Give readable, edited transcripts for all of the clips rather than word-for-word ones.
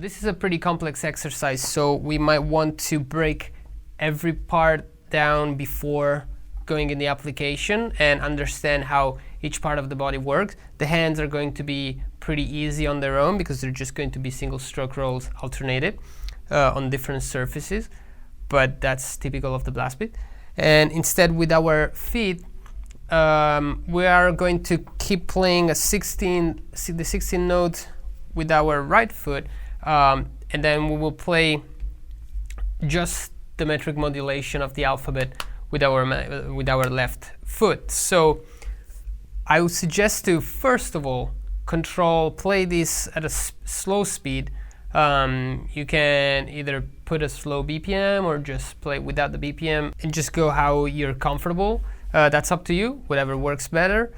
this is a pretty complex exercise, so we might want to break every part down before going in the application and understand how each part of the body works. The hands are going to be pretty easy on their own because they're just going to be single stroke rolls alternated on different surfaces, but that's typical of the blast beat. And instead, with our feet, we are going to keep playing the 16 notes with our right foot, and then we will play just the metric modulation of the alphabet with our left foot. So I would suggest to first of all play this at a slow speed. You can either put a slow BPM or just play without the BPM and just go how you're comfortable. That's up to you, whatever works better.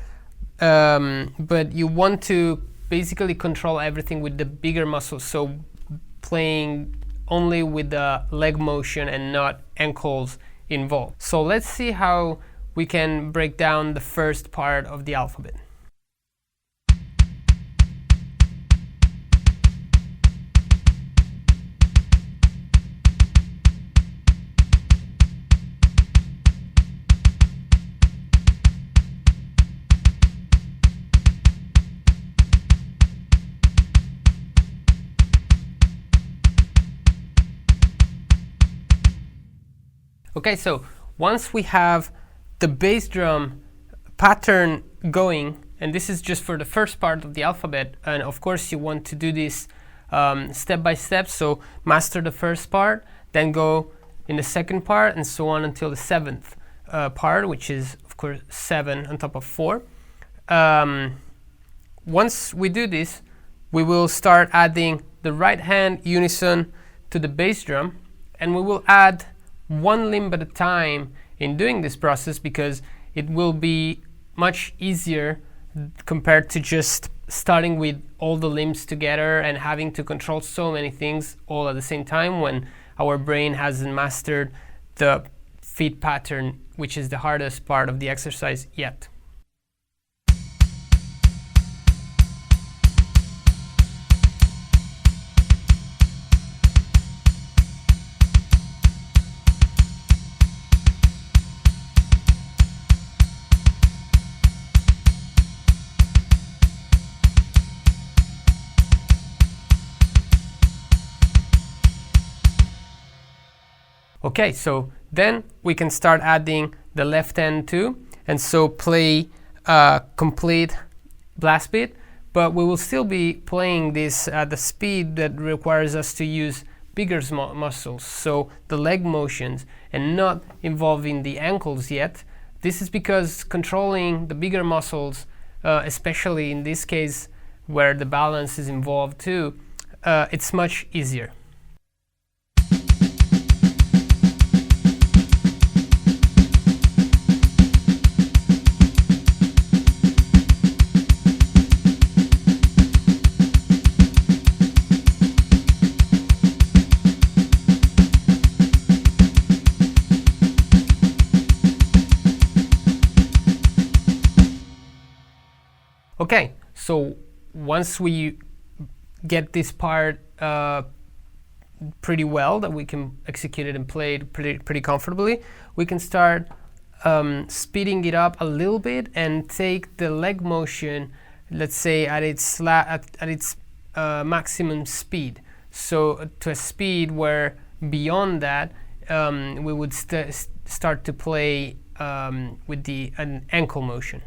But you want to basically control everything with the bigger muscles, so playing only with the leg motion and not ankles involved. So let's see how we can break down the first part of the alphabet. Okay, so once we have the bass drum pattern going, and this is just for the first part of the alphabet, and of course you want to do this step by step, so master the first part, then go in the second part, and so on until the seventh part, which is of course 7 on top of 4. Once we do this, we will start adding the right hand unison to the bass drum, and we will add one limb at a time in doing this process because it will be much easier compared to just starting with all the limbs together and having to control so many things all at the same time when our brain hasn't mastered the feet pattern, which is the hardest part of the exercise yet. Okay, so then we can start adding the left hand too, and so play complete blast beat, but we will still be playing this at the speed that requires us to use bigger muscles, so the leg motions, and not involving the ankles yet. This is because controlling the bigger muscles, especially in this case where the balance is involved too, it's much easier. Okay, so once we get this part pretty well, that we can execute it and play it pretty comfortably, we can start speeding it up a little bit and take the leg motion, let's say at its maximum speed. So to a speed where beyond that we would start to play with an ankle motion.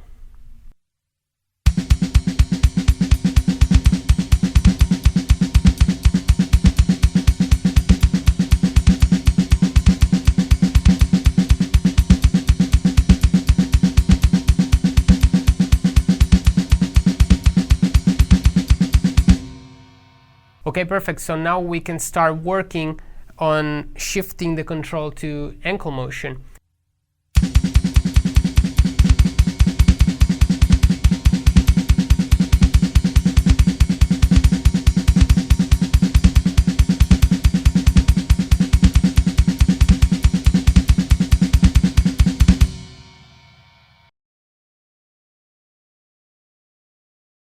Okay, perfect. So now we can start working on shifting the control to ankle motion.